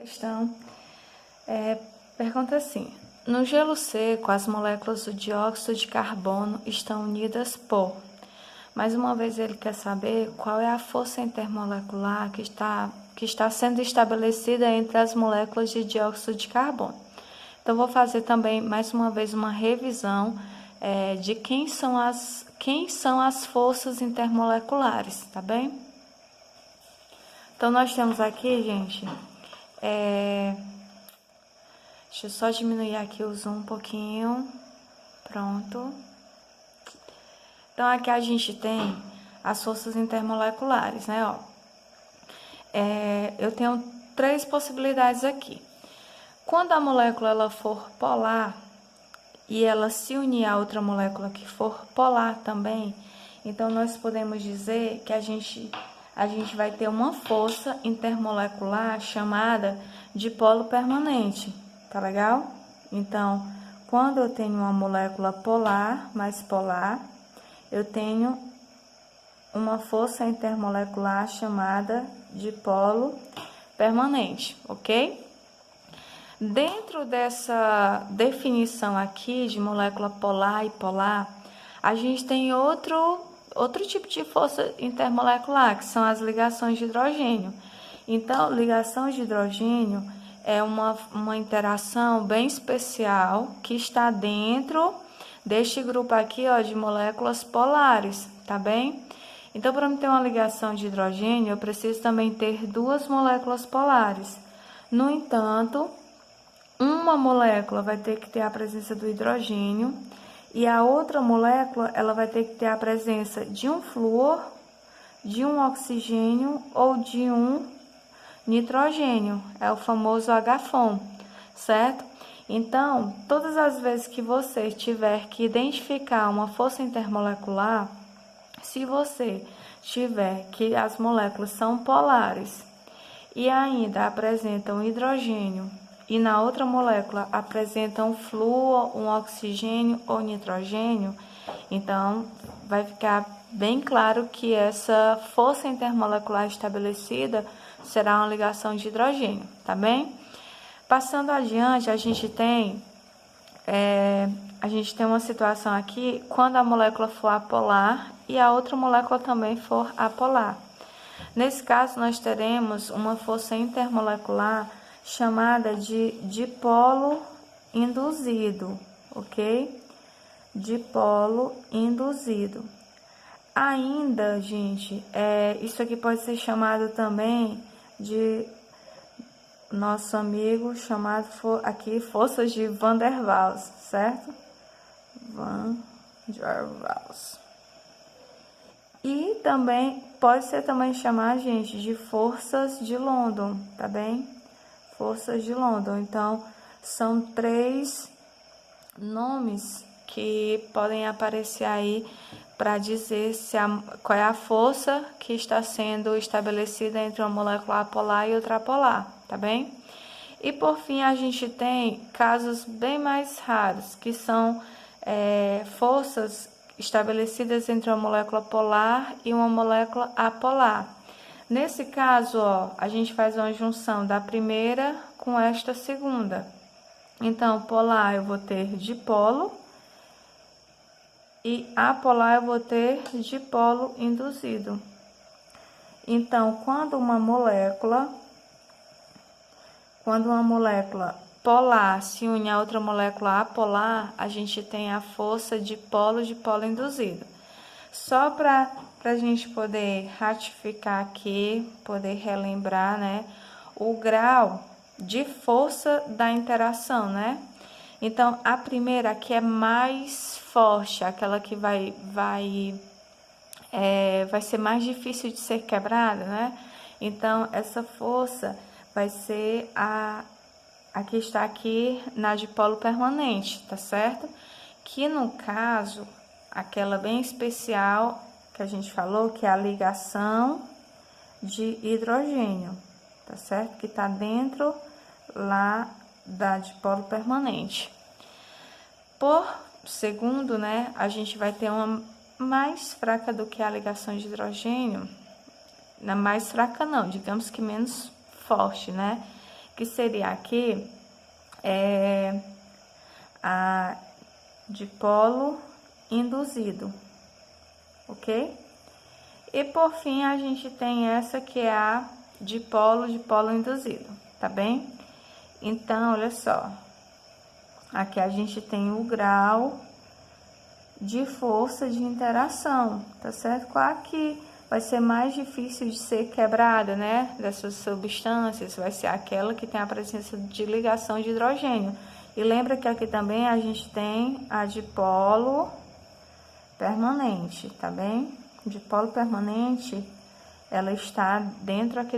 Questão pergunta assim: no gelo seco, as moléculas do dióxido de carbono estão unidas por. Mais uma vez, ele quer saber qual é a força intermolecular que está sendo estabelecida entre as moléculas de dióxido de carbono. Então, vou fazer também, mais uma vez, uma revisão de quem são as forças intermoleculares, tá bem? Então, nós temos aqui, gente, deixa eu só diminuir aqui o zoom um pouquinho, pronto. Então, aqui a gente tem as forças intermoleculares, né, ó. Eu tenho 3 possibilidades aqui. Quando a molécula ela for polar e ela se unir a outra molécula que for polar também, então nós podemos dizer que a gente vai ter uma força intermolecular chamada de polo permanente, tá legal? Então, quando eu tenho uma molécula polar mais polar, eu tenho uma força intermolecular chamada de polo permanente, ok? Dentro dessa definição aqui de molécula polar e polar, a gente tem outro tipo de força intermolecular, que são as ligações de hidrogênio. Então, ligação de hidrogênio é uma interação bem especial que está dentro deste grupo aqui, ó, de moléculas polares, tá bem? Então, para ter uma ligação de hidrogênio, eu preciso também ter 2 moléculas polares. No entanto, uma molécula vai ter que ter a presença do hidrogênio e a outra molécula ela vai ter que ter a presença de um flúor, de um oxigênio ou de um nitrogênio, é o famoso HFON, certo? Então, todas as vezes que você tiver que identificar uma força intermolecular, se você tiver que as moléculas são polares e ainda apresentam hidrogênio e na outra molécula apresentam um flúor, um oxigênio ou nitrogênio, então vai ficar bem claro que essa força intermolecular estabelecida será uma ligação de hidrogênio, tá bem? Passando adiante, a gente tem uma situação aqui quando a molécula for apolar e a outra molécula também for apolar. Nesse caso, nós teremos uma força intermolecular chamada de dipolo induzido, ok? Dipolo induzido. Ainda, gente, isso aqui pode ser chamado também de nosso amigo chamado aqui forças de Van der Waals, certo? Van der Waals. E também pode ser também chamar, gente, de forças de London, tá bem? Forças de London. Então, são 3 nomes que podem aparecer aí para dizer qual é a força que está sendo estabelecida entre uma molécula apolar e outra apolar, tá bem? E por fim, a gente tem casos bem mais raros, que são forças estabelecidas entre uma molécula polar e uma molécula apolar. Nesse caso, ó, a gente faz uma junção da primeira com esta segunda. Então, polar eu vou ter dipolo e apolar eu vou ter dipolo induzido. Então, quando uma molécula polar se une a outra molécula apolar, a gente tem a força de polo induzido. Só para a gente poder ratificar aqui, poder relembrar, né, o grau de força da interação, né? Então, a primeira aqui é mais forte, aquela que vai ser mais difícil de ser quebrada, né? Então, essa força vai ser a que está aqui na dipolo permanente, tá certo? Que no caso, aquela bem especial que a gente falou, que é a ligação de hidrogênio, tá certo? Que tá dentro lá da dipolo permanente. Por segundo, né, a gente vai ter uma mais fraca do que a ligação de hidrogênio. Na mais fraca não, digamos que menos forte, né? que seria aqui a dipolo induzido, ok? E por fim, a gente tem essa que é a dipolo induzido, tá bem? Então, olha só, aqui a gente tem o grau de força de interação, tá certo? Qual que vai ser mais difícil de ser quebrada, né? Dessas substâncias, vai ser aquela que tem a presença de ligação de hidrogênio. E lembra que aqui também a gente tem a dipolo permanente, tá bem? Dipolo permanente, ela está dentro aqui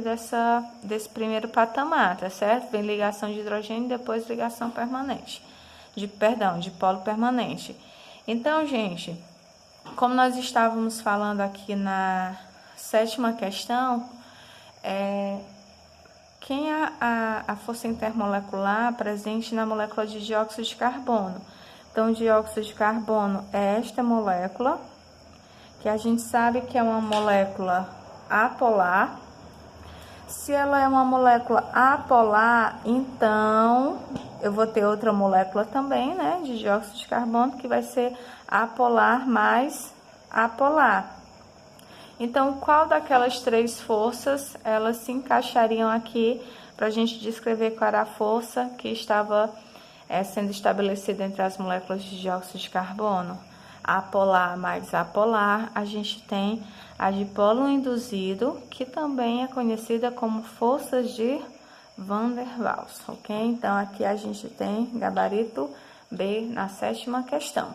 desse primeiro patamar, tá certo? Vem ligação de hidrogênio e depois ligação permanente. Dipolo permanente. Então, gente, como nós estávamos falando aqui na 7ª questão, quem é a força intermolecular presente na molécula de dióxido de carbono? Então, o dióxido de carbono é esta molécula, que a gente sabe que é uma molécula apolar. Se ela é uma molécula apolar, então eu vou ter outra molécula também, né, de dióxido de carbono, que vai ser apolar mais apolar. Então, qual daquelas 3 forças elas se encaixariam aqui para a gente descrever qual era a força que estava sendo estabelecida entre as moléculas de dióxido de carbono? Apolar mais apolar, a gente tem a dipolo induzido, que também é conhecida como forças de Van der Waals, ok? Então, aqui a gente tem gabarito B na 7ª questão.